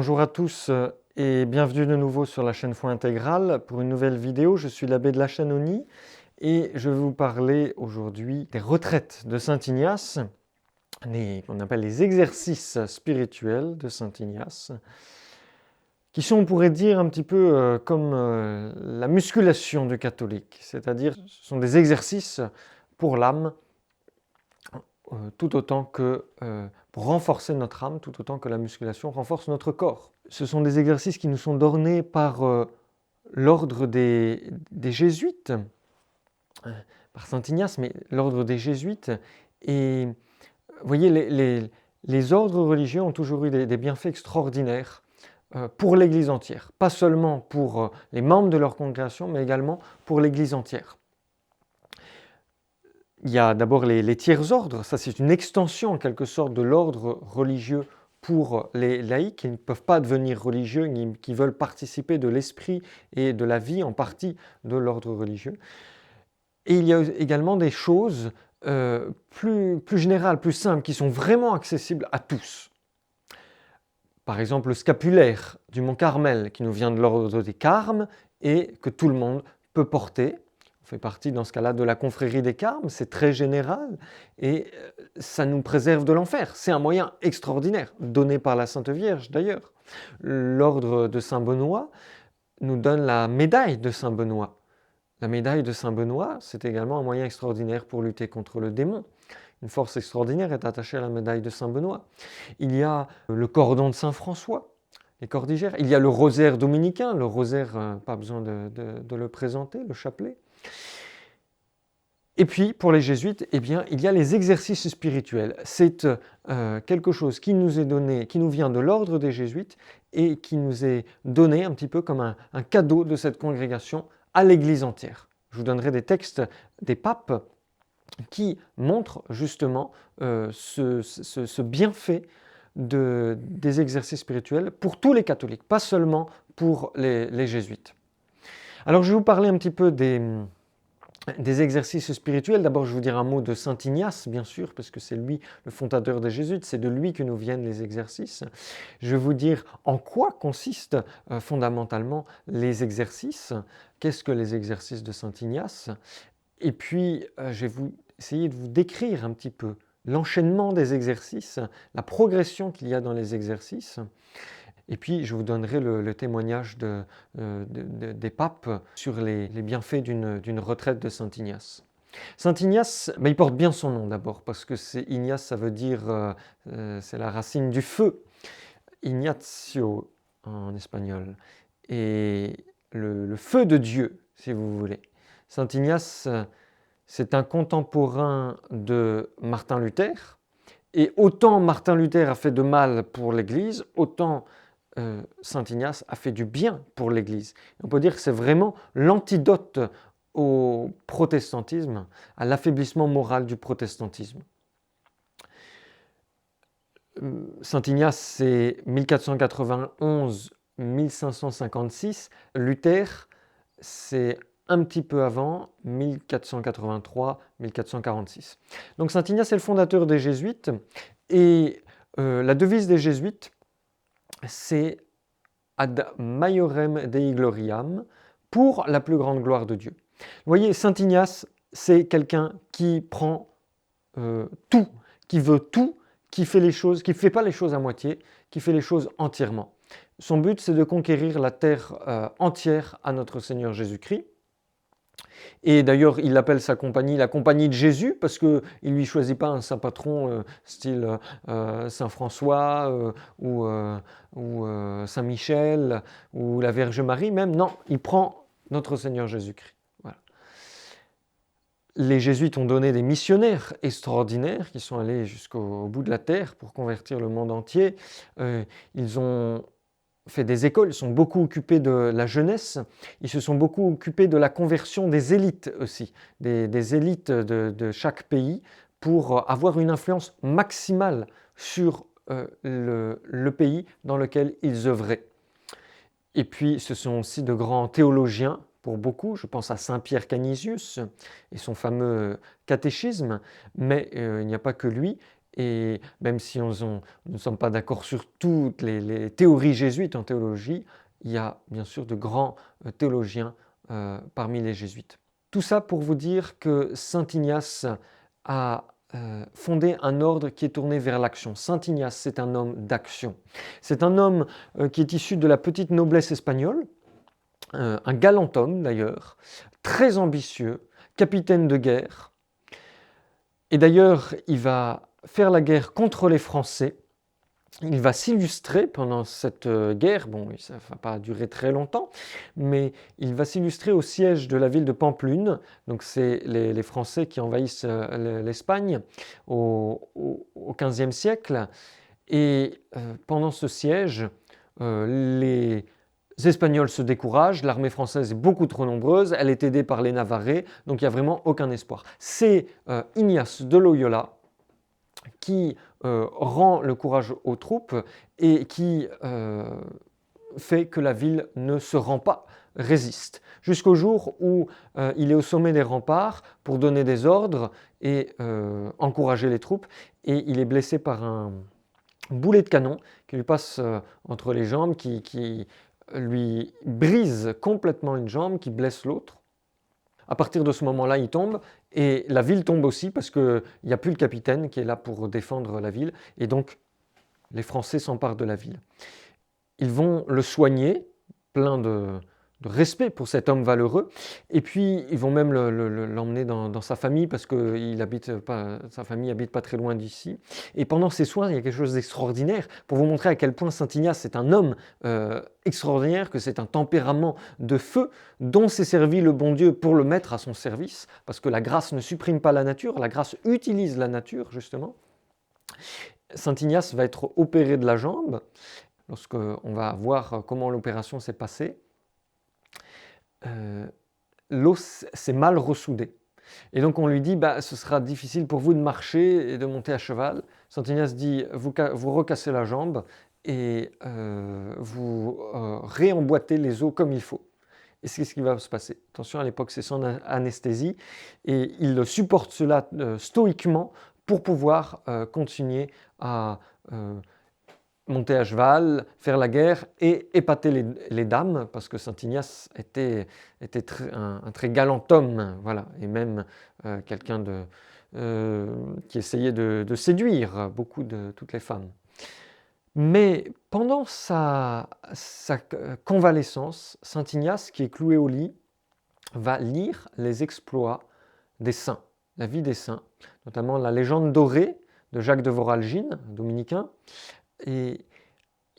Bonjour à tous et bienvenue de nouveau sur la chaîne Foi Intégrale pour une nouvelle vidéo. Je suis l'abbé de la Chanonie et je vais vous parler aujourd'hui des retraites de Saint Ignace, qu'on appelle les exercices spirituels de Saint Ignace, qui sont, on pourrait dire, un petit peu comme la musculation du catholique, c'est-à-dire ce sont des exercices pour l'âme tout autant que pour renforcer notre âme, tout autant que la musculation renforce notre corps. Ce sont des exercices qui nous sont donnés par l'ordre des jésuites, par Saint Ignace, mais l'ordre des jésuites. Et vous voyez, les ordres religieux ont toujours eu des bienfaits extraordinaires pour l'Église entière. Pas seulement pour les membres de leur congrégation, mais également pour l'Église entière. Il y a d'abord les tiers ordres, ça c'est une extension en quelque sorte de l'ordre religieux pour les laïcs qui ne peuvent pas devenir religieux, qui veulent participer de l'esprit et de la vie en partie de l'ordre religieux. Et il y a également des choses plus générales, plus simples, qui sont vraiment accessibles à tous. Par exemple, le scapulaire du mont Carmel, qui nous vient de l'ordre des Carmes et que tout le monde peut porter. On fait partie dans ce cas-là de la confrérie des Carmes, c'est très général et ça nous préserve de l'enfer. C'est un moyen extraordinaire, donné par la Sainte Vierge d'ailleurs. L'ordre de Saint-Benoît nous donne la médaille de Saint-Benoît. La médaille de Saint-Benoît, c'est également un moyen extraordinaire pour lutter contre le démon. Une force extraordinaire est attachée à la médaille de Saint-Benoît. Il y a le cordon de Saint-François, les cordigères. Il y a le rosaire dominicain, le rosaire, pas besoin de le présenter, le chapelet. Et puis, pour les jésuites, eh bien, il y a les exercices spirituels. C'est quelque chose qui nous est donné, qui nous vient de l'ordre des jésuites et qui nous est donné un petit peu comme un cadeau de cette congrégation à l'Église entière. Je vous donnerai des textes des papes qui montrent justement ce bienfait des exercices spirituels pour tous les catholiques, pas seulement pour les jésuites. Alors, je vais vous parler un petit peu des exercices spirituels. D'abord, je vais vous dire un mot de Saint Ignace, bien sûr, parce que c'est lui le fondateur des jésuites, c'est de lui que nous viennent les exercices. Je vais vous dire en quoi consistent fondamentalement les exercices, qu'est-ce que les exercices de Saint Ignace, et puis je vais essayer de vous décrire un petit peu l'enchaînement des exercices, la progression qu'il y a dans les exercices. Et puis, je vous donnerai le témoignage des papes sur les bienfaits d'une retraite de Saint Ignace. Saint Ignace, il porte bien son nom d'abord, parce que Ignace, ça veut dire, c'est la racine du feu, Ignacio en espagnol, et le feu de Dieu, si vous voulez. Saint Ignace, c'est un contemporain de Martin Luther, et autant Martin Luther a fait de mal pour l'Église, autant Saint Ignace a fait du bien pour l'Église. On peut dire que c'est vraiment l'antidote au protestantisme, à l'affaiblissement moral du protestantisme. Saint Ignace, c'est 1491-1556. Luther, c'est un petit peu avant, 1483-1446. Donc Saint Ignace est le fondateur des Jésuites et la devise des Jésuites, c'est ad maiorem Dei gloriam, pour la plus grande gloire de Dieu. Vous voyez, Saint Ignace, c'est quelqu'un qui prend tout, qui veut tout, qui fait les choses, qui ne fait pas les choses à moitié, qui fait les choses entièrement. Son but, c'est de conquérir la terre entière à notre Seigneur Jésus-Christ. Et d'ailleurs, il appelle sa compagnie la compagnie de Jésus, parce qu'il ne lui choisit pas un saint patron style Saint François ou Saint Michel ou la Vierge Marie même. Non, il prend notre Seigneur Jésus-Christ. Voilà. Les jésuites ont donné des missionnaires extraordinaires qui sont allés jusqu'au bout de la terre pour convertir le monde entier. Ils ont fait des écoles, ils sont beaucoup occupés de la jeunesse, ils se sont beaucoup occupés de la conversion des élites aussi, des élites de chaque pays pour avoir une influence maximale sur le pays dans lequel ils œuvraient. Et puis ce sont aussi de grands théologiens pour beaucoup, je pense à Saint Pierre Canisius et son fameux catéchisme, mais il n'y a pas que lui. Et même si nous ne sommes pas d'accord sur toutes les théories jésuites en théologie, il y a bien sûr de grands théologiens parmi les jésuites. Tout ça pour vous dire que Saint Ignace a fondé un ordre qui est tourné vers l'action. Saint Ignace, c'est un homme d'action. C'est un homme qui est issu de la petite noblesse espagnole, un galant homme d'ailleurs, très ambitieux, capitaine de guerre. Et d'ailleurs, il va faire la guerre contre les Français. Il va s'illustrer pendant cette guerre, bon, ça ne va pas durer très longtemps, mais il va s'illustrer au siège de la ville de Pampelune. Donc c'est les Français qui envahissent l'Espagne au XVe siècle. Et pendant ce siège, les Espagnols se découragent, l'armée française est beaucoup trop nombreuse, elle est aidée par les Navarrais, donc il n'y a vraiment aucun espoir. C'est Ignace de Loyola qui rend le courage aux troupes et qui fait que la ville ne se rend pas, résiste. Jusqu'au jour où il est au sommet des remparts pour donner des ordres et encourager les troupes, et il est blessé par un boulet de canon qui lui passe entre les jambes, qui lui brise complètement une jambe, qui blesse l'autre. À partir de ce moment-là, il tombe, et la ville tombe aussi parce qu'il n'y a plus le capitaine qui est là pour défendre la ville, et donc les Français s'emparent de la ville. Ils vont le soigner, plein de respect pour cet homme valeureux, et puis ils vont même l'emmener dans sa famille parce que sa famille habite pas très loin d'ici. Et pendant ces soins, il y a quelque chose d'extraordinaire pour vous montrer à quel point Saint Ignace est un homme extraordinaire, que c'est un tempérament de feu dont s'est servi le bon Dieu pour le mettre à son service, parce que la grâce ne supprime pas la nature, la grâce utilise la nature justement. Saint Ignace va être opéré de la jambe. Lorsqu'on va voir comment l'opération s'est passée, l'os s'est mal ressoudé. Et donc on lui dit, ce sera difficile pour vous de marcher et de monter à cheval. Saint Ignace dit, vous recassez la jambe et vous réemboîtez les os comme il faut. Et c'est ce qui va se passer. Attention, à l'époque, c'est sans anesthésie. Et il supporte cela stoïquement pour pouvoir continuer à monter à cheval, faire la guerre et épater les dames, parce que Saint Ignace était un très galant homme, voilà, et même quelqu'un qui essayait de séduire toutes les femmes. Mais pendant sa convalescence, Saint Ignace, qui est cloué au lit, va lire les exploits des saints, la vie des saints, notamment la légende dorée de Jacques de Voralgine, dominicain. Et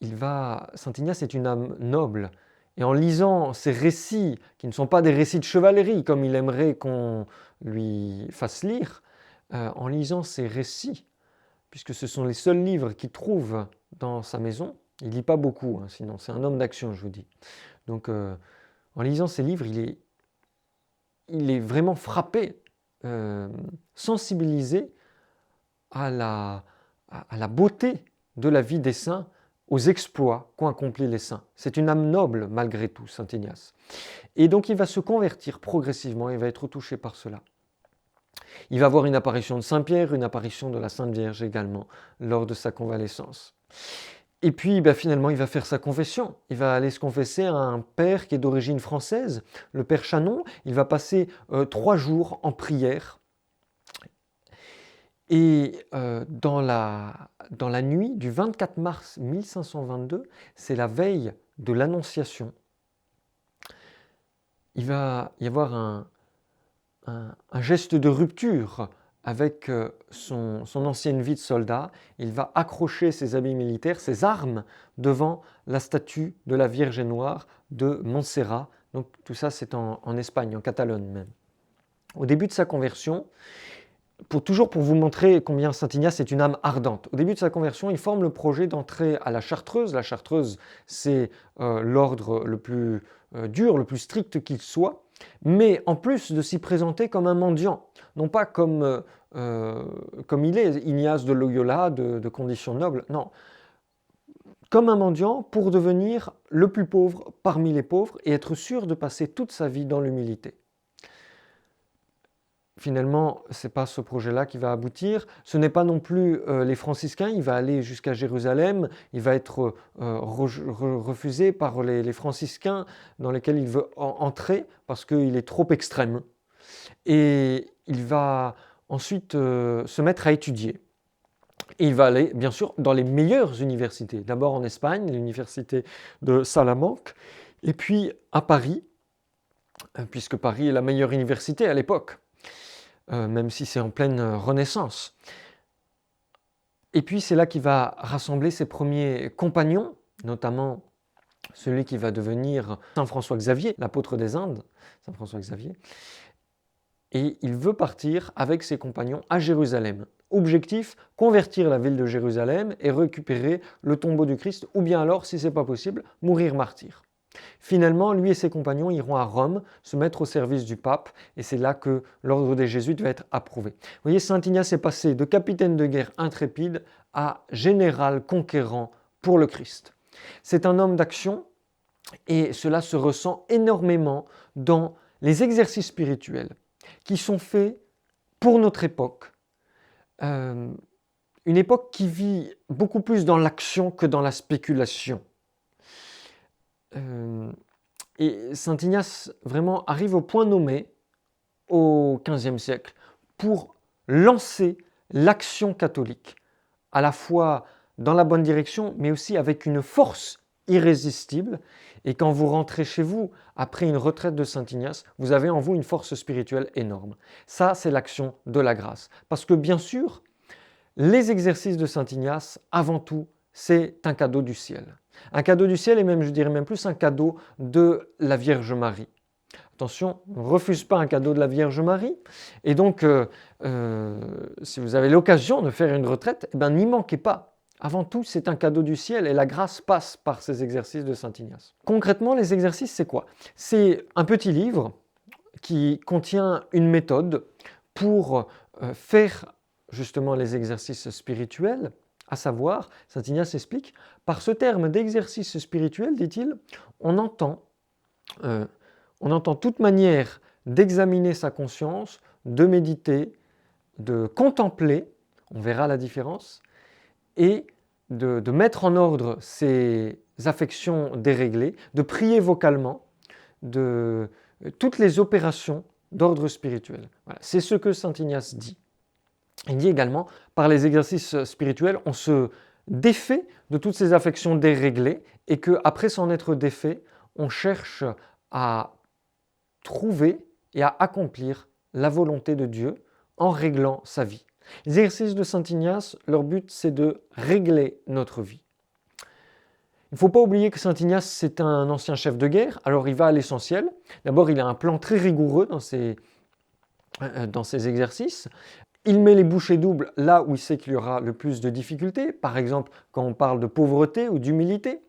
Saint Ignace est une âme noble. Et en lisant ces récits, qui ne sont pas des récits de chevalerie, comme il aimerait qu'on lui fasse lire, en lisant ces récits, puisque ce sont les seuls livres qu'il trouve dans sa maison, il ne lit pas beaucoup, sinon c'est un homme d'action, je vous dis. Donc en lisant ces livres, il est vraiment frappé, sensibilisé à la beauté de la vie des saints, aux exploits qu'ont accomplis les saints. C'est une âme noble malgré tout, Saint Ignace. Et donc il va se convertir progressivement, il va être touché par cela. Il va avoir une apparition de Saint-Pierre, une apparition de la Sainte Vierge également, lors de sa convalescence. Et puis finalement, il va faire sa confession. Il va aller se confesser à un père qui est d'origine française, le père Chanon. Il va passer 3 jours en prière. Et dans la nuit du 24 mars 1522, c'est la veille de l'Annonciation. Il va y avoir un geste de rupture avec son ancienne vie de soldat. Il va accrocher ses habits militaires, ses armes, devant la statue de la Vierge Noire de Montserrat. Donc tout ça, c'est en Espagne, en Catalogne même. Au début de sa conversion, toujours pour vous montrer combien Saint Ignace est une âme ardente. Au début de sa conversion, il forme le projet d'entrer à la Chartreuse. La Chartreuse, c'est l'ordre le plus dur, le plus strict qu'il soit, mais en plus de s'y présenter comme un mendiant, non pas comme il est, Ignace de Loyola, de condition noble, non, comme un mendiant pour devenir le plus pauvre parmi les pauvres et être sûr de passer toute sa vie dans l'humilité. finalement, ce n'est pas ce projet-là qui va aboutir. Ce n'est pas non plus les franciscains, il va aller jusqu'à Jérusalem, il va être refusé par les franciscains dans lesquels il veut entrer parce qu'il est trop extrême. Et il va ensuite se mettre à étudier. Et il va aller, bien sûr, dans les meilleures universités. D'abord en Espagne, l'université de Salamanque, et puis à Paris, puisque Paris est la meilleure université à l'époque, même si c'est en pleine Renaissance. Et puis c'est là qu'il va rassembler ses premiers compagnons, notamment celui qui va devenir Saint François Xavier, l'apôtre des Indes, Saint François Xavier. Et il veut partir avec ses compagnons à Jérusalem. Objectif, convertir la ville de Jérusalem et récupérer le tombeau du Christ, ou bien alors, si ce n'est pas possible, mourir martyr. Finalement, lui et ses compagnons iront à Rome se mettre au service du pape, et c'est là que l'ordre des Jésuites va être approuvé. Vous voyez, saint Ignace est passé de capitaine de guerre intrépide à général conquérant pour le Christ. C'est un homme d'action, et cela se ressent énormément dans les exercices spirituels qui sont faits pour notre époque. Une époque qui vit beaucoup plus dans l'action que dans la spéculation. Et saint Ignace vraiment arrive au point nommé au XVe siècle pour lancer l'action catholique, à la fois dans la bonne direction, mais aussi avec une force irrésistible. Et quand vous rentrez chez vous, après une retraite de saint Ignace, vous avez en vous une force spirituelle énorme. Ça, c'est l'action de la grâce. Parce que bien sûr, les exercices de saint Ignace, avant tout, c'est un cadeau du ciel. Un cadeau du ciel et même, je dirais même plus, un cadeau de la Vierge Marie. Attention, ne refuse pas un cadeau de la Vierge Marie. Et donc, si vous avez l'occasion de faire une retraite, eh ben, n'y manquez pas. Avant tout, c'est un cadeau du ciel et la grâce passe par ces exercices de saint Ignace. Concrètement, les exercices, c'est quoi? C'est un petit livre qui contient une méthode pour faire justement les exercices spirituels, à savoir, saint Ignace explique, par ce terme d'exercice spirituel, dit-il, on entend toute manière d'examiner sa conscience, de méditer, de contempler, on verra la différence, et de mettre en ordre ses affections déréglées, de prier vocalement, de toutes les opérations d'ordre spirituel. Voilà, c'est ce que saint Ignace dit. Il dit également, par les exercices spirituels, on se défait de toutes ces affections déréglées et qu'après s'en être défait, on cherche à trouver et à accomplir la volonté de Dieu en réglant sa vie. Les exercices de saint Ignace, leur but, c'est de régler notre vie. Il ne faut pas oublier que saint Ignace, c'est un ancien chef de guerre, alors il va à l'essentiel. D'abord, il a un plan très rigoureux dans ses exercices. Il met les bouchées doubles là où il sait qu'il y aura le plus de difficultés, par exemple quand on parle de pauvreté ou d'humilité.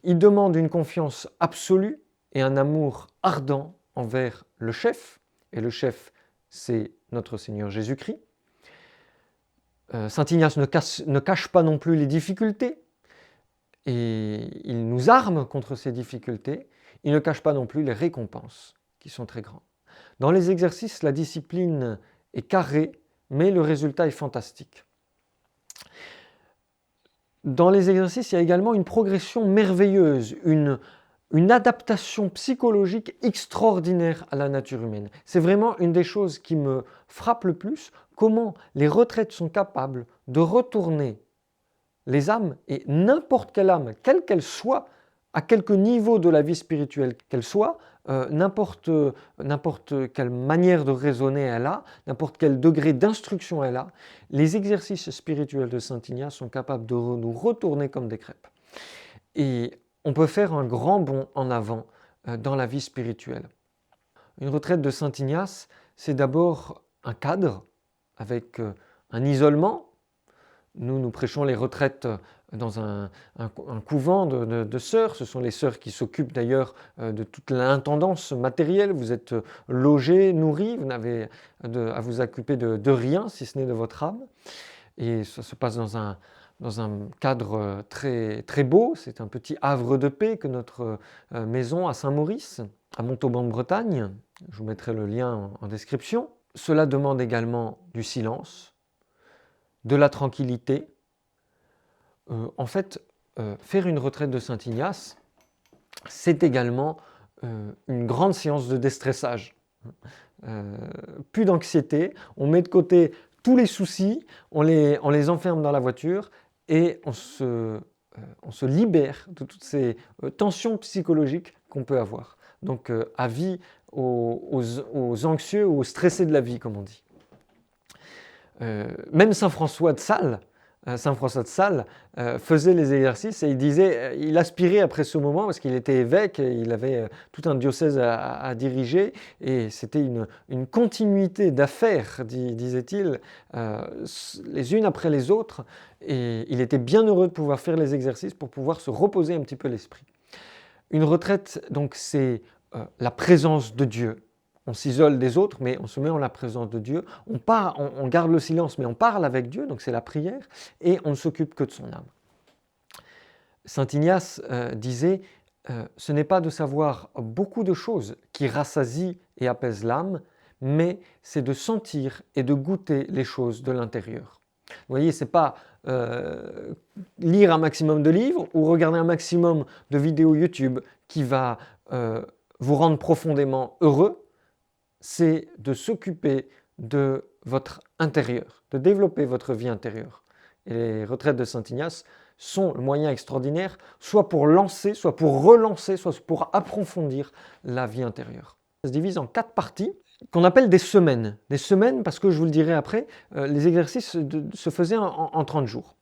Il demande une confiance absolue et un amour ardent envers le chef, et le chef, c'est notre Seigneur Jésus-Christ. Saint Ignace ne cache pas non plus les difficultés, et il nous arme contre ces difficultés. Il ne cache pas non plus les récompenses, qui sont très grandes. Dans les exercices, la discipline est carrée, mais le résultat est fantastique. Dans les exercices, il y a également une progression merveilleuse, une adaptation psychologique extraordinaire à la nature humaine. C'est vraiment une des choses qui me frappe le plus, comment les retraites sont capables de retourner les âmes, et n'importe quelle âme, quelle qu'elle soit, à quelque niveau de la vie spirituelle qu'elle soit, n'importe quelle manière de raisonner elle a, n'importe quel degré d'instruction elle a, les exercices spirituels de saint Ignace sont capables de nous retourner comme des crêpes. Et on peut faire un grand bond en avant dans la vie spirituelle. Une retraite de saint Ignace, c'est d'abord un cadre avec un isolement. Nous prêchons les retraites dans un couvent de sœurs. Ce sont les sœurs qui s'occupent d'ailleurs de toute l'intendance matérielle. Vous êtes logés, nourris, vous n'avez à vous occuper de rien, si ce n'est de votre âme. Et ça se passe dans un cadre très, très beau. C'est un petit havre de paix que notre maison à Saint-Maurice, à Montauban de Bretagne. Je vous mettrai le lien en description. Cela demande également du silence, de la tranquillité. En fait, faire une retraite de Saint Ignace, c'est également une grande séance de déstressage. Plus d'anxiété, on met de côté tous les soucis, on les enferme dans la voiture et on se libère de toutes ces tensions psychologiques qu'on peut avoir. Donc avis aux anxieux ou aux stressés de la vie, comme on dit. Même Saint François de Sales, faisait les exercices et il disait, il aspirait après ce moment parce qu'il était évêque, il avait tout un diocèse à diriger et c'était une continuité d'affaires, disait-il, les unes après les autres, et il était bien heureux de pouvoir faire les exercices pour pouvoir se reposer un petit peu l'esprit. Une retraite, donc, c'est la présence de Dieu. On s'isole des autres, mais on se met en la présence de Dieu. On garde le silence, mais on parle avec Dieu, donc c'est la prière, et on ne s'occupe que de son âme. Saint Ignace disait ce n'est pas de savoir beaucoup de choses qui rassasient et apaisent l'âme, mais c'est de sentir et de goûter les choses de l'intérieur. Vous voyez, ce n'est pas lire un maximum de livres ou regarder un maximum de vidéos YouTube qui va vous rendre profondément heureux, c'est de s'occuper de votre intérieur, de développer votre vie intérieure. Et les retraites de Saint Ignace sont le moyen extraordinaire, soit pour lancer, soit pour relancer, soit pour approfondir la vie intérieure. Ça se divise en 4 parties qu'on appelle des semaines. Des semaines parce que, je vous le dirai après, les exercices se faisaient en 30 jours.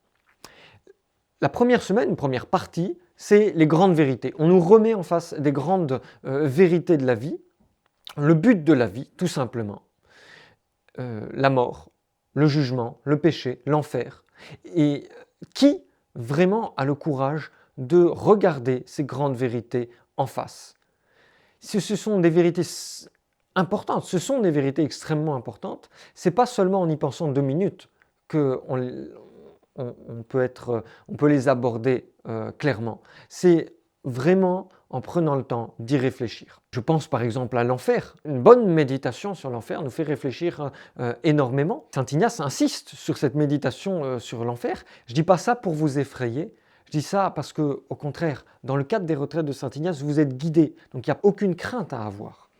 La première semaine, une première partie, c'est les grandes vérités. On nous remet en face des grandes vérités de la vie, le but de la vie, tout simplement. La mort, le jugement, le péché, l'enfer. Et qui vraiment a le courage de regarder ces grandes vérités en face? Ce sont des vérités importantes, ce sont des vérités extrêmement importantes. Ce n'est pas seulement en y pensant 2 minutes qu'on peut les aborder clairement. C'est vraiment en prenant le temps d'y réfléchir. Je pense par exemple à l'enfer. Une bonne méditation sur l'enfer nous fait réfléchir énormément. Saint Ignace insiste sur cette méditation sur l'enfer. Je ne dis pas ça pour vous effrayer, je dis ça parce que, au contraire, dans le cadre des retraites de Saint Ignace, vous êtes guidés, donc il n'y a aucune crainte à avoir.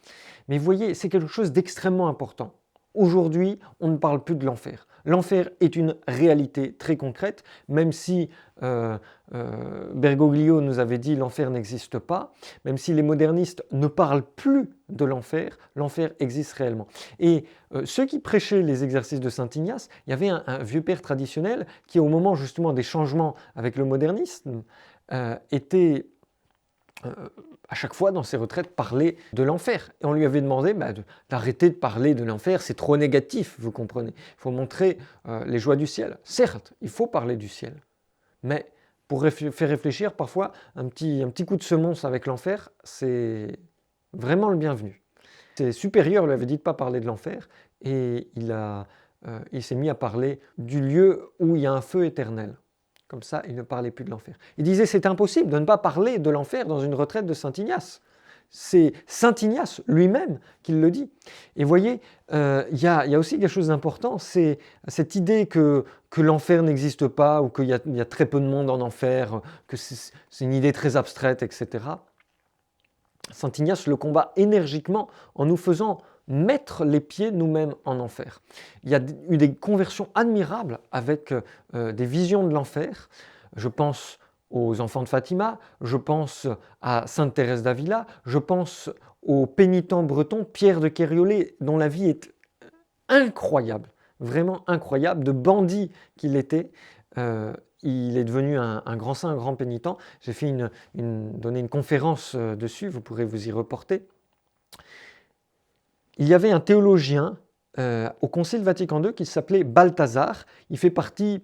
Mais vous voyez, c'est quelque chose d'extrêmement important. Aujourd'hui, on ne parle plus de l'enfer. L'enfer est une réalité très concrète, même si Bergoglio nous avait dit l'enfer n'existe pas, même si les modernistes ne parlent plus de l'enfer, l'enfer existe réellement. Et ceux qui prêchaient les exercices de Saint Ignace, il y avait un vieux père traditionnel qui, au moment justement des changements avec le modernisme, était à chaque fois dans ses retraites parler de l'enfer. Et on lui avait demandé d'arrêter de parler de l'enfer, c'est trop négatif, vous comprenez. Il faut montrer les joies du ciel. Certes, il faut parler du ciel, mais pour faire réfléchir, parfois, un petit coup de semonce avec l'enfer, c'est vraiment le bienvenu. Ses supérieurs lui avaient dit de ne pas parler de l'enfer, et il s'est mis à parler du lieu où il y a un feu éternel. Comme ça, il ne parlait plus de l'enfer. Il disait c'est impossible de ne pas parler de l'enfer dans une retraite de Saint Ignace. C'est Saint Ignace lui-même qui le dit. Et vous voyez, il y a aussi quelque chose d'important, c'est cette idée que l'enfer n'existe pas ou qu'il y a très peu de monde en enfer, que c'est une idée très abstraite, etc. Saint Ignace le combat énergiquement en nous faisant mettre les pieds nous-mêmes en enfer. Il y a eu des conversions admirables avec des visions de l'enfer. Je pense aux enfants de Fatima, je pense à Sainte Thérèse d'Avila, je pense au pénitent breton Pierre de Kériolet, dont la vie est incroyable, vraiment incroyable, de bandit qu'il était. Il est devenu un grand saint, un grand pénitent. J'ai fait donné une conférence dessus, vous pourrez vous y reporter. Il y avait un théologien au Concile Vatican II qui s'appelait Balthazar. Il fait partie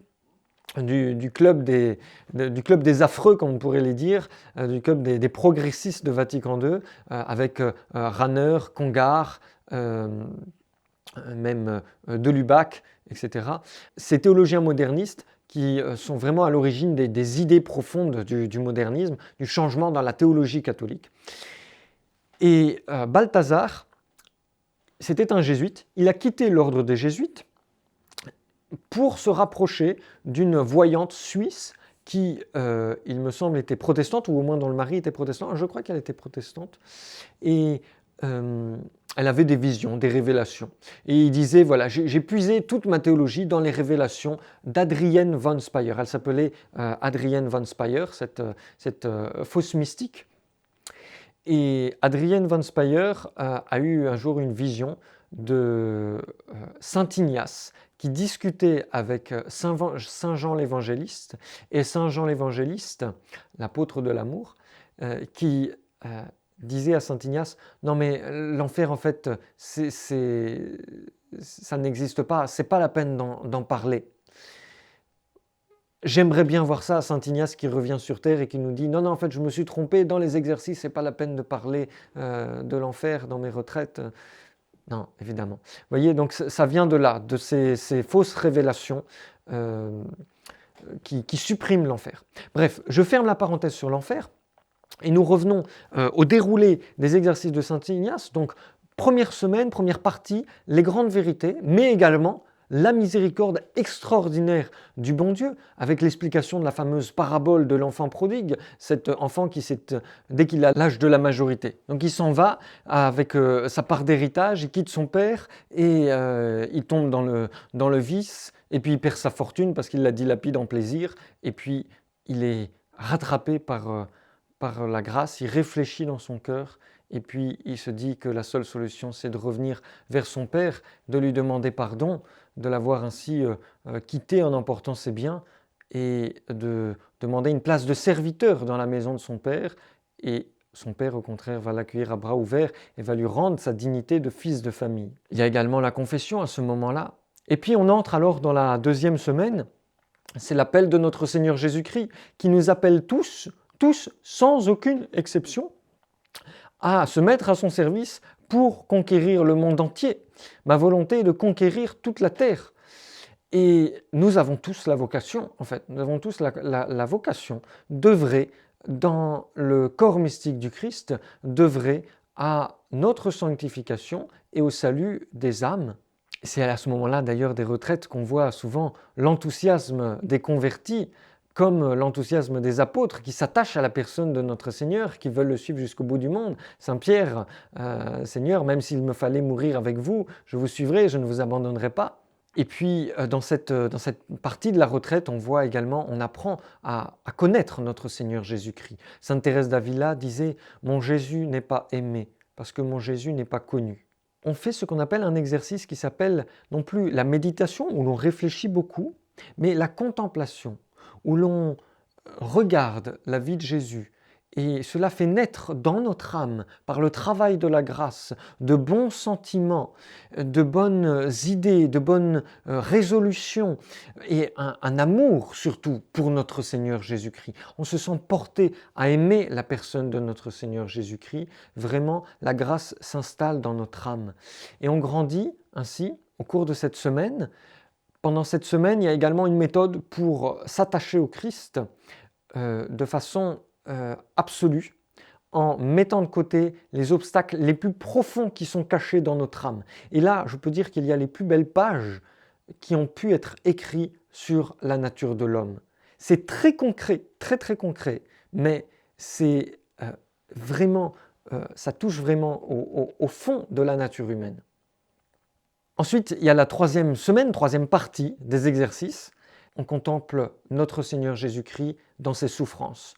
du club des affreux, comme on pourrait les dire, du club des progressistes de Vatican II, avec Rahner, Congar, même Delubac, etc. Ces théologiens modernistes qui sont vraiment à l'origine des idées profondes du modernisme, du changement dans la théologie catholique. Et Balthazar C'était un jésuite, il a quitté l'ordre des jésuites pour se rapprocher d'une voyante suisse qui, il me semble, était protestante, ou au moins dont le mari était protestant. Je crois qu'elle était protestante. Et elle avait des visions, des révélations. Et il disait, voilà, j'ai puisé toute ma théologie dans les révélations d'Adrienne von Speyer. Elle s'appelait Adrienne von Speyer, cette fausse mystique. Et Adrienne von Speyer a eu un jour une vision de Saint Ignace qui discutait avec Saint Jean l'Évangéliste, et Saint Jean l'Évangéliste, l'apôtre de l'amour, qui disait à Saint Ignace, non mais l'enfer en fait, ça n'existe pas, c'est pas la peine d'en parler. J'aimerais bien voir ça à Saint Ignace qui revient sur terre et qui nous dit « Non, non, en fait, je me suis trompé, dans les exercices, c'est pas la peine de parler de l'enfer dans mes retraites. » Non, évidemment. Vous voyez, donc ça vient de là, de ces fausses révélations qui suppriment l'enfer. Bref, je ferme la parenthèse sur l'enfer et nous revenons au déroulé des exercices de Saint Ignace. Donc, première semaine, première partie, les grandes vérités, mais également la miséricorde extraordinaire du bon Dieu, avec l'explication de la fameuse parabole de l'enfant prodigue, cet enfant qui, dès qu'il a l'âge de la majorité, donc il s'en va avec sa part d'héritage, il quitte son père et il tombe dans le vice, et puis il perd sa fortune parce qu'il la dilapide en plaisir, et puis il est rattrapé par la grâce, il réfléchit dans son cœur, et puis il se dit que la seule solution c'est de revenir vers son père, de lui demander pardon, de l'avoir ainsi quitté en emportant ses biens, et de demander une place de serviteur dans la maison de son père, et son père au contraire va l'accueillir à bras ouverts et va lui rendre sa dignité de fils de famille. Il y a également la confession à ce moment-là, et puis on entre alors dans la deuxième semaine, c'est l'appel de notre Seigneur Jésus-Christ qui nous appelle tous sans aucune exception, à se mettre à son service pour conquérir le monde entier. Ma volonté est de conquérir toute la terre. Et nous avons tous la vocation, en fait, nous avons tous la vocation d'œuvrer dans le corps mystique du Christ, d'œuvrer à notre sanctification et au salut des âmes. C'est à ce moment-là d'ailleurs des retraites qu'on voit souvent l'enthousiasme des convertis, comme l'enthousiasme des apôtres qui s'attachent à la personne de notre Seigneur, qui veulent le suivre jusqu'au bout du monde. Saint Pierre, Seigneur, même s'il me fallait mourir avec vous, je vous suivrai, je ne vous abandonnerai pas. Et puis dans cette partie de la retraite, on voit également, on apprend à connaître notre Seigneur Jésus-Christ. Sainte Thérèse d'Avila disait « Mon Jésus n'est pas aimé, parce que mon Jésus n'est pas connu ». On fait ce qu'on appelle un exercice qui s'appelle non plus la méditation, où l'on réfléchit beaucoup, mais la contemplation, où l'on regarde la vie de Jésus, et cela fait naître dans notre âme, par le travail de la grâce, de bons sentiments, de bonnes idées, de bonnes résolutions, et un amour surtout pour notre Seigneur Jésus-Christ. On se sent porté à aimer la personne de notre Seigneur Jésus-Christ. Vraiment, la grâce s'installe dans notre âme. Et on grandit ainsi, au cours de cette semaine. Pendant cette semaine, il y a également une méthode pour s'attacher au Christ de façon absolue, en mettant de côté les obstacles les plus profonds qui sont cachés dans notre âme. Et là, je peux dire qu'il y a les plus belles pages qui ont pu être écrites sur la nature de l'homme. C'est très concret, très concret, mais c'est vraiment, ça touche vraiment au fond de la nature humaine. Ensuite, il y a la troisième semaine, troisième partie des exercices. On contemple notre Seigneur Jésus-Christ dans ses souffrances.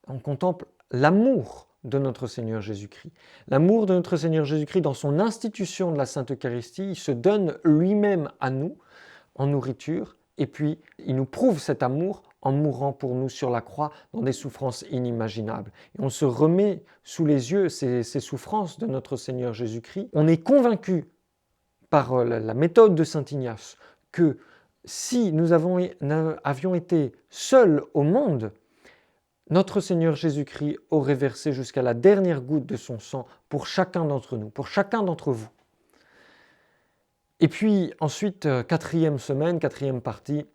On contemple l'amour de notre Seigneur Jésus-Christ. L'amour de notre Seigneur Jésus-Christ dans son institution de la Sainte Eucharistie, il se donne lui-même à nous en nourriture, et puis il nous prouve cet amour en mourant pour nous sur la croix dans des souffrances inimaginables. Et on se remet sous les yeux ces souffrances de notre Seigneur Jésus-Christ. On est convaincu par la méthode de Saint Ignace que si nous avions été seuls au monde, notre Seigneur Jésus-Christ aurait versé jusqu'à la dernière goutte de son sang pour chacun d'entre nous, pour chacun d'entre vous. Et puis ensuite, quatrième semaine, quatrième partie,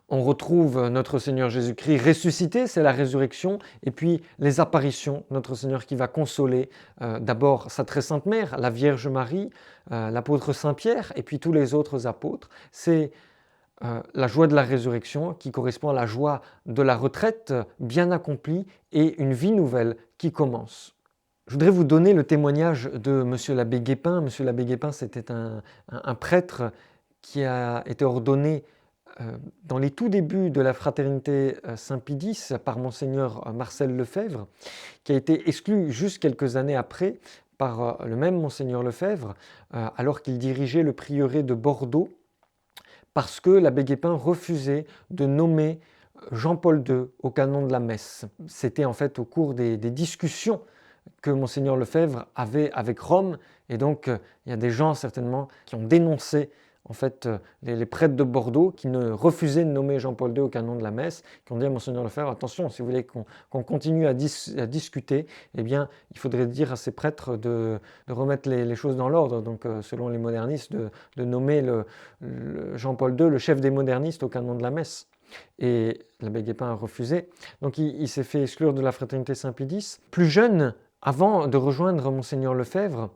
on retrouve notre Seigneur Jésus-Christ ressuscité, c'est la résurrection, et puis les apparitions, notre Seigneur qui va consoler d'abord sa très sainte mère, la Vierge Marie, l'apôtre Saint-Pierre, et puis tous les autres apôtres. C'est la joie de la résurrection qui correspond à la joie de la retraite bien accomplie et une vie nouvelle qui commence. Je voudrais vous donner le témoignage de M. l'abbé Guépin. M. l'abbé Guépin, c'était un prêtre qui a été ordonné dans les tout débuts de la fraternité Saint-Pie-X par Monseigneur Marcel Lefebvre, qui a été exclu juste quelques années après par le même Monseigneur Lefebvre, alors qu'il dirigeait le prieuré de Bordeaux, parce que l'abbé Guépin refusait de nommer Jean-Paul II au canon de la messe. C'était en fait au cours des discussions que Monseigneur Lefebvre avait avec Rome, et donc il y a des gens certainement qui ont dénoncé en fait les prêtres de Bordeaux qui ne refusaient de nommer Jean-Paul II au canon de la messe, qui ont dit à Monseigneur Lefebvre, attention, si vous voulez qu'on continue à discuter, eh bien il faudrait dire à ces prêtres de remettre les choses dans l'ordre, donc selon les modernistes, de nommer Jean-Paul II, le chef des modernistes, au canon de la messe. Et l'abbé Guépin a refusé, donc il s'est fait exclure de la fraternité Saint-Pie-X. Plus jeune, avant de rejoindre Monseigneur Lefebvre,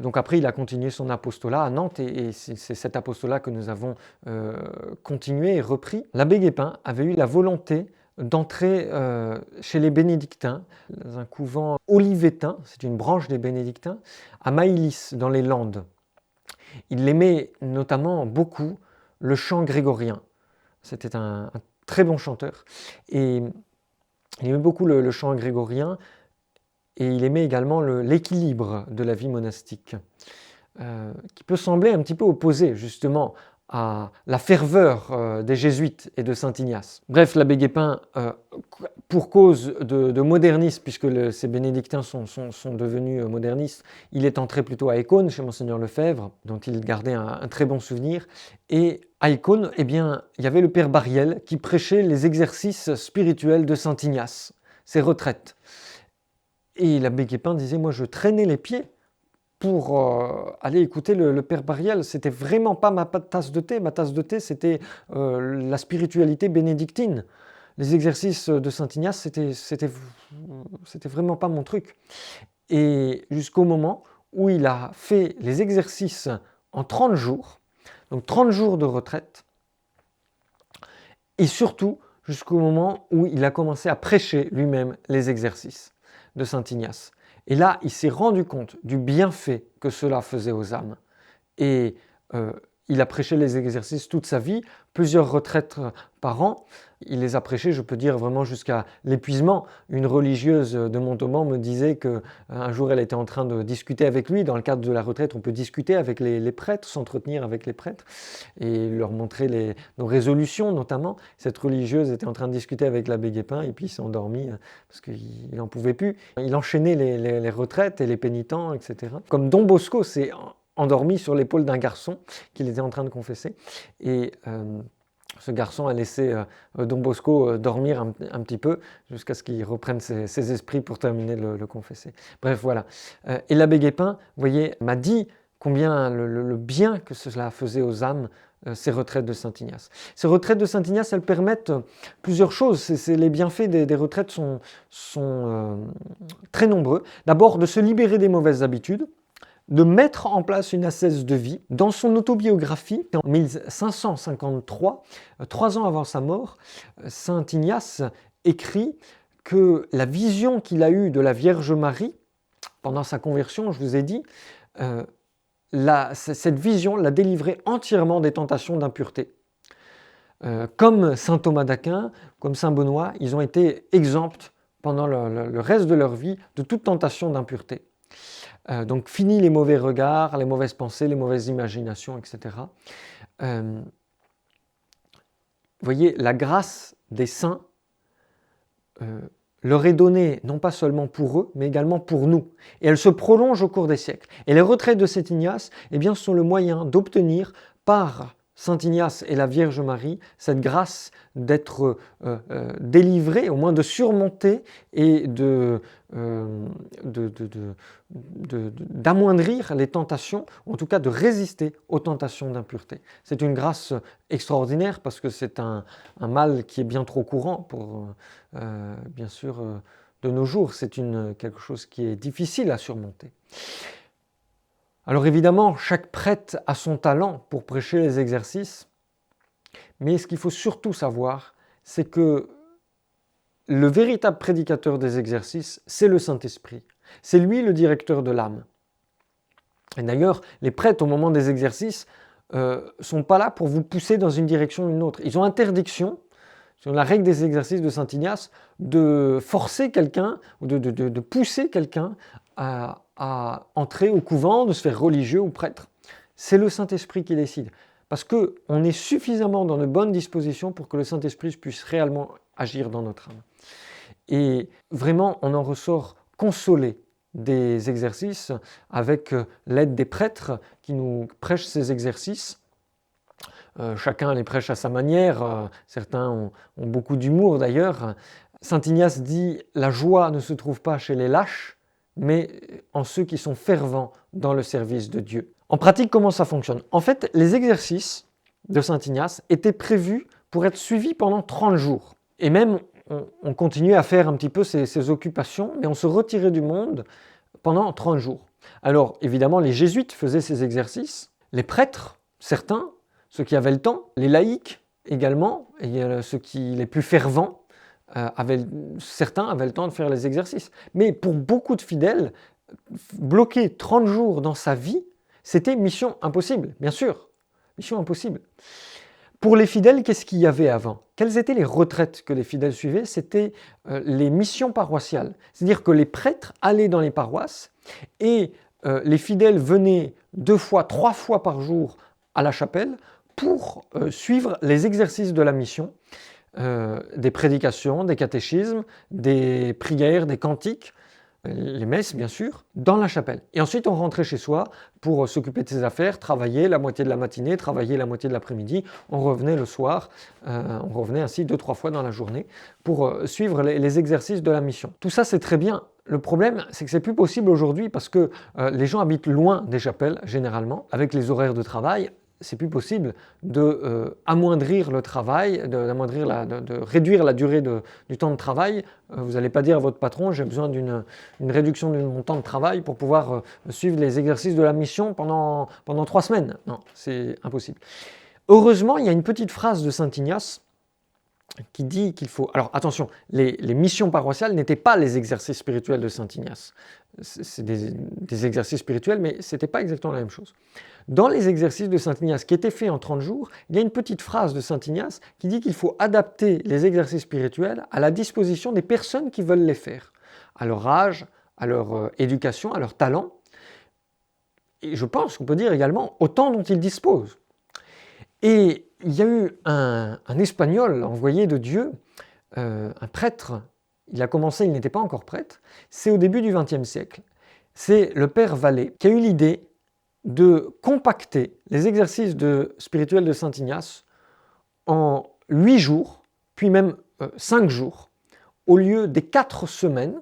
donc après il a continué son apostolat à Nantes, et c'est cet apostolat que nous avons continué et repris. L'abbé Guépin avait eu la volonté d'entrer chez les bénédictins, dans un couvent olivétain, c'est une branche des bénédictins, à Maïlis, dans les Landes. Il aimait notamment beaucoup le chant grégorien. C'était un très bon chanteur, et il aimait beaucoup le chant grégorien, et il aimait également l'équilibre de la vie monastique, qui peut sembler un petit peu opposé justement à la ferveur des jésuites et de saint Ignace. Bref, l'abbé Guépin, pour cause de modernisme, puisque ces bénédictins sont devenus modernistes, il est entré plutôt à Écône, chez Monseigneur Lefebvre, dont il gardait un très bon souvenir. Et à Écône, eh bien, il y avait le père Bariel qui prêchait les exercices spirituels de saint Ignace, ses retraites. Et l'abbé Guépin disait, moi je traînais les pieds pour aller écouter le père Bariel. C'était vraiment pas ma tasse de thé. Ma tasse de thé, c'était la spiritualité bénédictine. Les exercices de saint Ignace, c'était vraiment pas mon truc. Et jusqu'au moment où il a fait les exercices en 30 jours, donc 30 jours de retraite, et surtout jusqu'au moment où il a commencé à prêcher lui-même les exercices de saint Ignace. Et là, il s'est rendu compte du bienfait que cela faisait aux âmes. Et il a prêché les exercices toute sa vie, plusieurs retraites par an. Il les a prêchés, je peux dire, vraiment jusqu'à l'épuisement. Une religieuse de Montauban me disait qu'un jour, elle était en train de discuter avec lui. Dans le cadre de la retraite, on peut discuter avec les prêtres, s'entretenir avec les prêtres et leur montrer nos résolutions notamment. Cette religieuse était en train de discuter avec l'abbé Guépin et puis il s'est endormi parce qu'il n'en pouvait plus. Il enchaînait les retraites et les pénitents, etc. Comme Don Bosco s'est endormi sur l'épaule d'un garçon qu'il était en train de confesser. Et ce garçon a laissé Don Bosco dormir un petit peu jusqu'à ce qu'il reprenne ses esprits pour terminer de le confesser. Bref, voilà. Et l'abbé Guépin, vous voyez, m'a dit combien le bien que cela faisait aux âmes, ces retraites de saint Ignace. Ces retraites de saint Ignace, elles permettent plusieurs choses. Les bienfaits des retraites sont très nombreux. D'abord, de se libérer des mauvaises habitudes, de mettre en place une ascèse de vie. Dans son autobiographie, en 1553, 3 ans avant sa mort, saint Ignace écrit que la vision qu'il a eue de la Vierge Marie, pendant sa conversion, je vous ai dit, cette vision l'a délivré entièrement des tentations d'impureté. Comme saint Thomas d'Aquin, comme saint Benoît, ils ont été exempts pendant le reste de leur vie de toute tentation d'impureté. Donc fini les mauvais regards, les mauvaises pensées, les mauvaises imaginations, etc. Vous voyez, la grâce des saints leur est donnée non pas seulement pour eux, mais également pour nous. Et elle se prolonge au cours des siècles. Et les retraites de saint Ignace, eh bien, sont le moyen d'obtenir par Saint Ignace et la Vierge Marie, cette grâce d'être délivré, au moins de surmonter et d'amoindrir les tentations, ou en tout cas de résister aux tentations d'impureté. C'est une grâce extraordinaire parce que c'est un mal qui est bien trop courant pour, bien sûr, de nos jours. C'est quelque chose qui est difficile à surmonter. Alors évidemment, chaque prêtre a son talent pour prêcher les exercices, mais ce qu'il faut surtout savoir, c'est que le véritable prédicateur des exercices, c'est le Saint-Esprit. C'est lui le directeur de l'âme. Et d'ailleurs, les prêtres, au moment des exercices, ne sont pas là pour vous pousser dans une direction ou une autre. Ils ont interdiction, sur la règle des exercices de Saint Ignace, de forcer quelqu'un, ou de pousser quelqu'un à entrer au couvent, de se faire religieux ou prêtre. C'est le Saint-Esprit qui décide. Parce qu'on est suffisamment dans de bonnes dispositions pour que le Saint-Esprit puisse réellement agir dans notre âme. Et vraiment, on en ressort consolé des exercices avec l'aide des prêtres qui nous prêchent ces exercices. Chacun les prêche à sa manière, certains ont beaucoup d'humour d'ailleurs. Saint Ignace dit « La joie ne se trouve pas chez les lâches, mais en ceux qui sont fervents dans le service de Dieu. » En pratique, comment ça fonctionne? En fait, les exercices de Saint Ignace étaient prévus pour être suivis pendant 30 jours. Et même, on continuait à faire un petit peu ces occupations, mais on se retirait du monde pendant 30 jours. Alors, évidemment, les jésuites faisaient ces exercices, les prêtres, certains, ceux qui avaient le temps, les laïcs également, et les plus fervents, certains avaient le temps de faire les exercices. Mais pour beaucoup de fidèles, bloquer 30 jours dans sa vie, c'était mission impossible, bien sûr, mission impossible. Pour les fidèles, qu'est-ce qu'il y avait avant? Quelles étaient les retraites que les fidèles suivaient? C'était les missions paroissiales. C'est-à-dire que les prêtres allaient dans les paroisses et les fidèles venaient 2 fois, 3 fois par jour à la chapelle pour suivre les exercices de la mission, des prédications, des catéchismes, des prières, des cantiques, les messes bien sûr, dans la chapelle. Et ensuite on rentrait chez soi pour s'occuper de ses affaires, travailler la moitié de la matinée, travailler la moitié de l'après-midi, on revenait le soir, on revenait ainsi 2-3 fois dans la journée pour suivre les exercices de la mission. Tout ça c'est très bien. Le problème, c'est que c'est plus possible aujourd'hui parce que les gens habitent loin des chapelles généralement, avec les horaires de travail. C'est plus possible d'amoindrir le travail, de réduire la durée du temps de travail. Vous n'allez pas dire à votre patron, j'ai besoin d'une réduction de mon temps de travail pour pouvoir suivre les exercices de la mission pendant 3 semaines. Non, c'est impossible. Heureusement, il y a une petite phrase de Saint Ignace qui dit qu'il faut... Alors attention, les missions paroissiales n'étaient pas les exercices spirituels de Saint Ignace. C'est des exercices spirituels, mais ce n'était pas exactement la même chose. Dans les exercices de Saint Ignace qui étaient faits en 30 jours, il y a une petite phrase de Saint Ignace qui dit qu'il faut adapter les exercices spirituels à la disposition des personnes qui veulent les faire, à leur âge, à leur éducation, à leur talent, et je pense qu'on peut dire également au temps dont ils disposent. Et il y a eu un Espagnol envoyé de Dieu, un prêtre, il a commencé, il n'était pas encore prêtre, c'est au début du XXe siècle. C'est le père Vallée qui a eu l'idée de compacter les exercices spirituels de Saint Ignace en 8 jours, puis même 5 jours, au lieu des 4 semaines,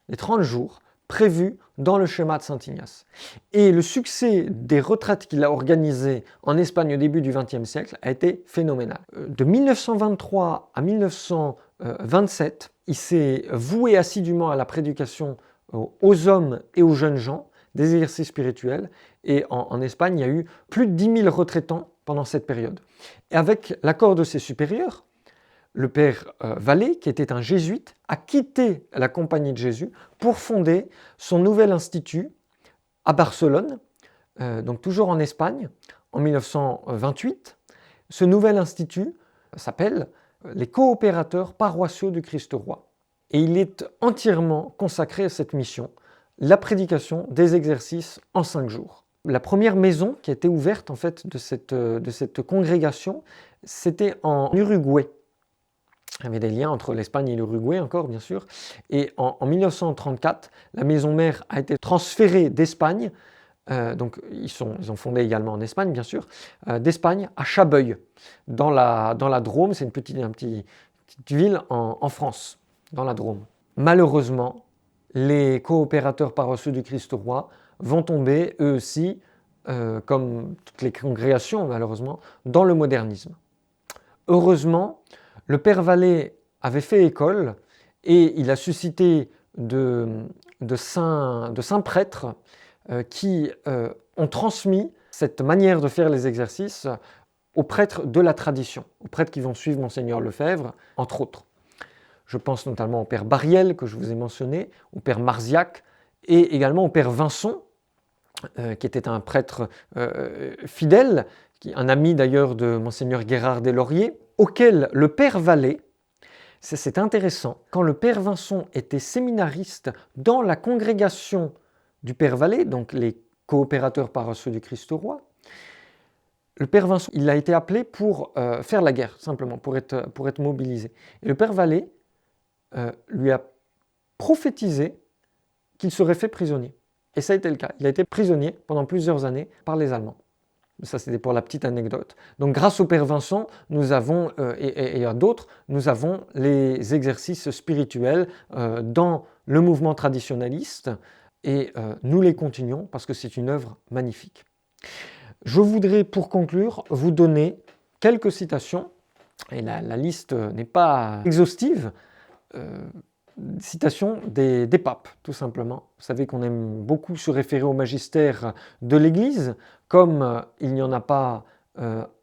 les 30 jours, prévus dans le schéma de Saint Ignace. Et le succès des retraites qu'il a organisées en Espagne au début du XXe siècle a été phénoménal. De 1923 à 1927, il s'est voué assidûment à la prédication aux hommes et aux jeunes gens, des exercices spirituels, et en Espagne, il y a eu plus de 10 000 retraitants pendant cette période. Et avec l'accord de ses supérieurs, le père Vallée, qui était un jésuite, a quitté la Compagnie de Jésus pour fonder son nouvel institut à Barcelone, donc toujours en Espagne, en 1928. Ce nouvel institut s'appelle les Coopérateurs paroissiaux du Christ Roi. Et il est entièrement consacré à cette mission, la prédication des exercices en 5 jours. La première maison qui a été ouverte en fait de cette congrégation, c'était en Uruguay. Il y avait des liens entre l'Espagne et l'Uruguay encore, bien sûr. Et en 1934, la maison mère a été transférée d'Espagne donc ils ont fondé également en Espagne, bien sûr, d'Espagne à Chabeuil, dans la Drôme. C'est une petite ville en France, dans la Drôme. Malheureusement, les coopérateurs paroissiaux du Christ roi vont tomber, eux aussi, comme toutes les congrégations malheureusement, dans le modernisme. Heureusement, le Père Vallée avait fait école et il a suscité de saints prêtres qui ont transmis cette manière de faire les exercices aux prêtres de la tradition, aux prêtres qui vont suivre Monseigneur Lefebvre, entre autres. Je pense notamment au Père Bariel, que je vous ai mentionné, au Père Marziac, et également au Père Vincent, qui était un prêtre fidèle, un ami d'ailleurs de Monseigneur Guérard des Lauriers, auquel le Père Vallée, c'est intéressant, quand le Père Vincent était séminariste dans la congrégation du Père Vallée, donc les coopérateurs paroissiaux du Christ roi, le Père Vincent, il a été appelé pour faire la guerre, simplement, pour être mobilisé. Et le Père Vallée lui a prophétisé qu'il serait fait prisonnier. Et ça a été le cas. Il a été prisonnier pendant plusieurs années par les Allemands. Ça, c'était pour la petite anecdote. Donc, grâce au Père Vincent, nous avons, et à d'autres, nous avons les exercices spirituels dans le mouvement traditionnaliste, et nous les continuons parce que c'est une œuvre magnifique. Je voudrais, pour conclure, vous donner quelques citations, et la liste n'est pas exhaustive, citations des papes, tout simplement. Vous savez qu'on aime beaucoup se référer au magistère de l'Église, comme il n'y en a pas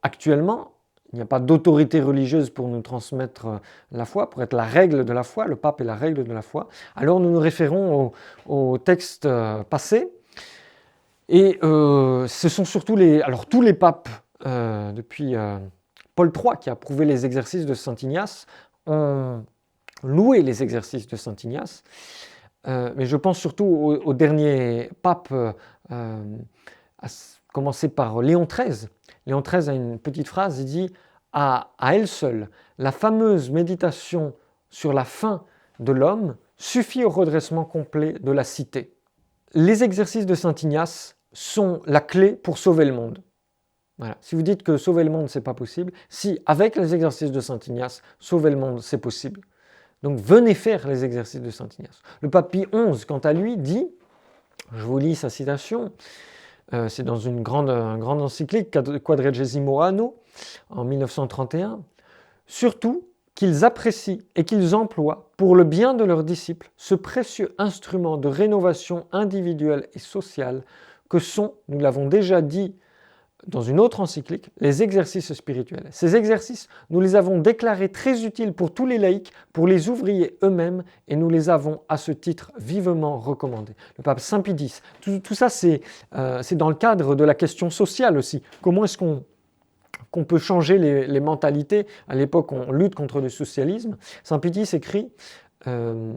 actuellement, il n'y a pas d'autorité religieuse pour nous transmettre la foi, pour être la règle de la foi, le pape est la règle de la foi. Alors nous nous référons aux textes passés, et ce sont surtout tous les papes, depuis Paul III, qui a approuvé les exercices de Saint Ignace, ont loué les exercices de Saint Ignace, mais je pense surtout au dernier pape, à commencer par Léon XIII. Léon XIII a une petite phrase, il dit « à elle seule, la fameuse méditation sur la fin de l'homme suffit au redressement complet de la cité ». Les exercices de Saint Ignace sont la clé pour sauver le monde. Voilà. Si vous dites que sauver le monde, c'est pas possible, si avec les exercices de Saint Ignace, sauver le monde, c'est possible. Donc venez faire les exercices de Saint Ignace. Le pape Pie XI, quant à lui, dit, je vous lis sa citation, c'est dans une grande encyclique, Quadragesimo Anno, en 1931, « Surtout qu'ils apprécient et qu'ils emploient pour le bien de leurs disciples ce précieux instrument de rénovation individuelle et sociale que sont, nous l'avons déjà dit dans une autre encyclique, les exercices spirituels. Ces exercices, nous les avons déclarés très utiles pour tous les laïcs, pour les ouvriers eux-mêmes, et nous les avons à ce titre vivement recommandés. » Le pape Saint Pie X. Tout ça, c'est dans le cadre de la question sociale aussi. Comment est-ce qu'on peut changer les mentalités? À l'époque, on lutte contre le socialisme. Saint Pie X écrit en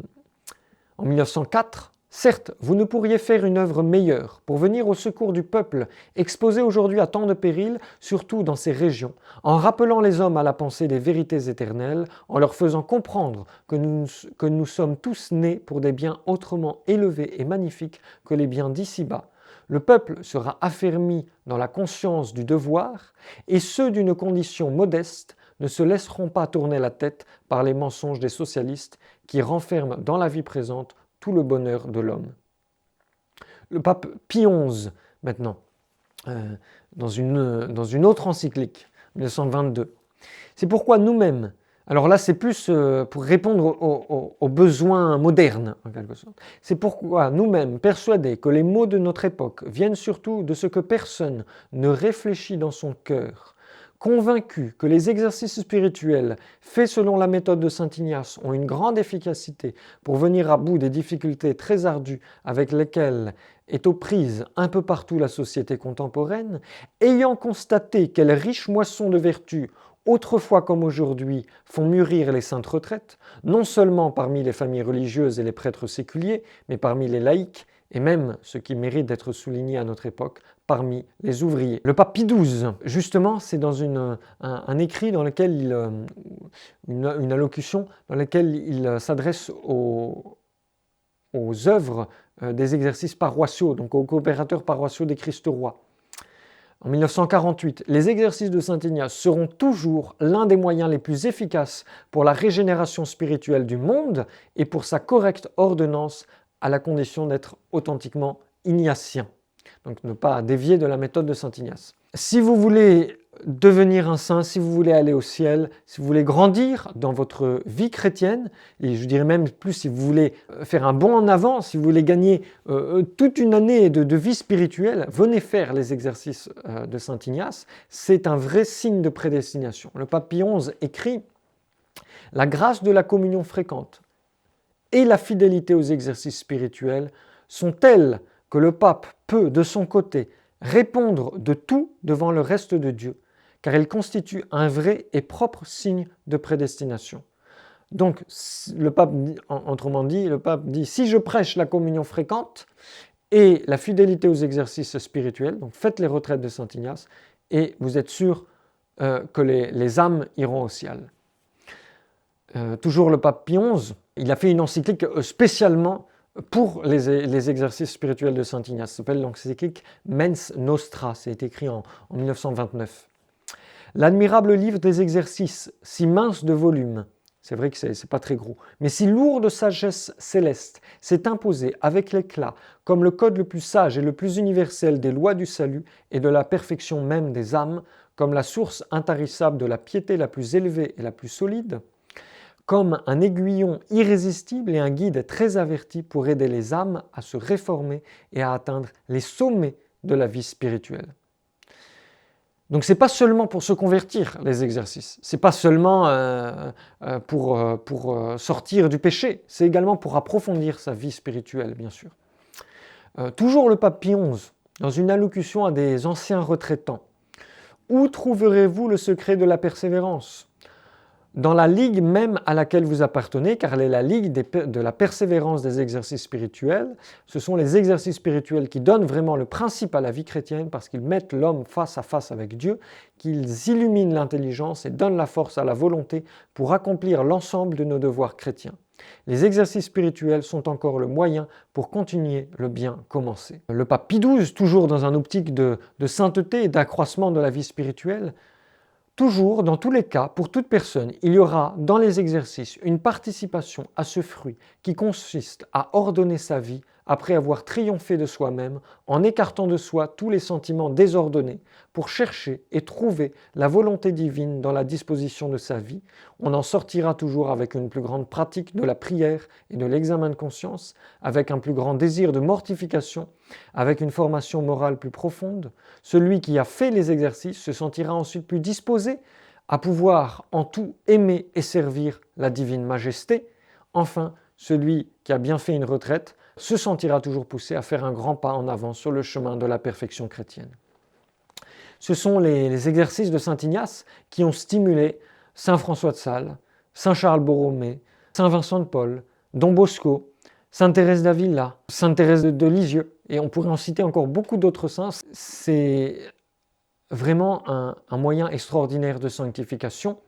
1904, « Certes, vous ne pourriez faire une œuvre meilleure pour venir au secours du peuple exposé aujourd'hui à tant de périls, surtout dans ces régions, en rappelant les hommes à la pensée des vérités éternelles, en leur faisant comprendre que nous sommes tous nés pour des biens autrement élevés et magnifiques que les biens d'ici-bas. Le peuple sera affermi dans la conscience du devoir, et ceux d'une condition modeste ne se laisseront pas tourner la tête par les mensonges des socialistes qui renferment dans la vie présente tout le bonheur de l'homme. » Le pape Pie XI, maintenant, dans une autre encyclique, 1922. C'est pourquoi nous-mêmes, alors là c'est plus pour répondre aux besoins modernes, en quelque sorte. C'est pourquoi nous-mêmes, persuadés que les maux de notre époque viennent surtout de ce que personne ne réfléchit dans son cœur, convaincus que les exercices spirituels faits selon la méthode de Saint Ignace ont une grande efficacité pour venir à bout des difficultés très ardues avec lesquelles est aux prises un peu partout la société contemporaine, ayant constaté quelle riche moisson de vertus, autrefois comme aujourd'hui, font mûrir les saintes retraites, non seulement parmi les familles religieuses et les prêtres séculiers, mais parmi les laïcs, et même, ce qui mérite d'être souligné à notre époque, parmi les ouvriers. Le pape Pie XII, justement, c'est dans un écrit dans lequel une allocution dans laquelle il s'adresse aux aux œuvres des exercices paroissiaux, donc aux coopérateurs paroissiaux des Christ-Rois. En 1948, les exercices de Saint Ignace seront toujours l'un des moyens les plus efficaces pour la régénération spirituelle du monde et pour sa correcte ordonnance à la condition d'être authentiquement ignatien. Donc ne pas dévier de la méthode de Saint Ignace. Si vous voulez devenir un saint, si vous voulez aller au ciel, si vous voulez grandir dans votre vie chrétienne, et je dirais même plus si vous voulez faire un bond en avant, si vous voulez gagner toute une année de vie spirituelle, venez faire les exercices de Saint Ignace. C'est un vrai signe de prédestination. Le pape Pie XI écrit « La grâce de la communion fréquente et la fidélité aux exercices spirituels sont telles que le pape peut, de son côté, répondre de tout devant le reste de Dieu, car il constitue un vrai et propre signe de prédestination. » Donc, le pape, autrement dit, le pape dit, si je prêche la communion fréquente et la fidélité aux exercices spirituels, donc faites les retraites de Saint Ignace, et vous êtes sûr que les âmes iront au ciel. Toujours le pape Pie XI, il a fait une encyclique spécialement pour les exercices spirituels de Saint Ignace. Ça s'appelle l'encyclique Mens Nostra, c'est écrit en 1929. L'admirable livre des exercices, si mince de volume, c'est vrai que c'est pas très gros, mais si lourd de sagesse céleste, s'est imposé avec l'éclat comme le code le plus sage et le plus universel des lois du salut et de la perfection même des âmes, comme la source intarissable de la piété la plus élevée et la plus solide, comme un aiguillon irrésistible et un guide très averti pour aider les âmes à se réformer et à atteindre les sommets de la vie spirituelle. Donc ce n'est pas seulement pour se convertir les exercices, ce n'est pas seulement pour sortir du péché, c'est également pour approfondir sa vie spirituelle, bien sûr. Toujours le pape Pie XI, dans une allocution à des anciens retraitants, « Où trouverez-vous le secret de la persévérance ? Dans la ligue même à laquelle vous appartenez, car elle est la ligue de la persévérance des exercices spirituels. Ce sont les exercices spirituels qui donnent vraiment le principe à la vie chrétienne parce qu'ils mettent l'homme face à face avec Dieu, qu'ils illuminent l'intelligence et donnent la force à la volonté pour accomplir l'ensemble de nos devoirs chrétiens. Les exercices spirituels sont encore le moyen pour continuer le bien commencé. » Le pape Pie XII, toujours dans un optique de sainteté et d'accroissement de la vie spirituelle, toujours, dans tous les cas, pour toute personne, il y aura dans les exercices une participation à ce fruit qui consiste à ordonner sa vie après avoir triomphé de soi-même en écartant de soi tous les sentiments désordonnés pour chercher et trouver la volonté divine dans la disposition de sa vie. On en sortira toujours avec une plus grande pratique de la prière et de l'examen de conscience, avec un plus grand désir de mortification, avec une formation morale plus profonde. Celui qui a fait les exercices se sentira ensuite plus disposé à pouvoir en tout aimer et servir la divine majesté. Enfin, celui qui a bien fait une retraite se sentira toujours poussé à faire un grand pas en avant sur le chemin de la perfection chrétienne. Ce sont les exercices de Saint Ignace qui ont stimulé Saint François de Sales, Saint Charles Borromée, Saint Vincent de Paul, Don Bosco, Sainte Thérèse d'Avila, Sainte Thérèse de Lisieux, et on pourrait en citer encore beaucoup d'autres saints. C'est vraiment un moyen extraordinaire de sanctification.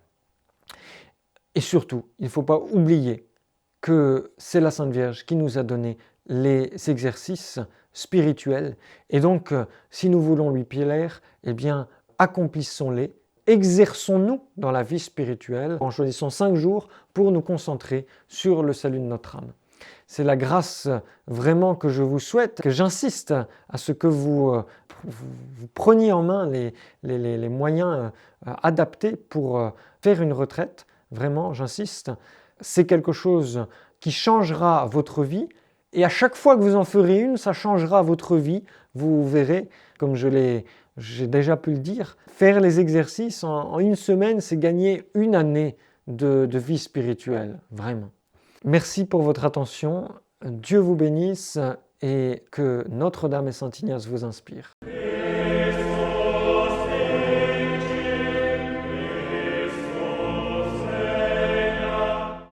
Et surtout, il ne faut pas oublier que c'est la Sainte Vierge qui nous a donné les exercices spirituels. Et donc, si nous voulons lui plaire, eh bien, accomplissons-les, exerçons-nous dans la vie spirituelle en choisissant 5 jours pour nous concentrer sur le salut de notre âme. C'est la grâce vraiment que je vous souhaite, que j'insiste à ce que vous preniez en main les moyens adaptés pour faire une retraite. Vraiment, j'insiste. C'est quelque chose qui changera votre vie. Et à chaque fois que vous en ferez une, ça changera votre vie. Vous verrez, comme j'ai déjà pu le dire, faire les exercices en une semaine, c'est gagner une année de vie spirituelle, vraiment. Merci pour votre attention. Dieu vous bénisse et que Notre-Dame et Saint Ignace vous inspirent.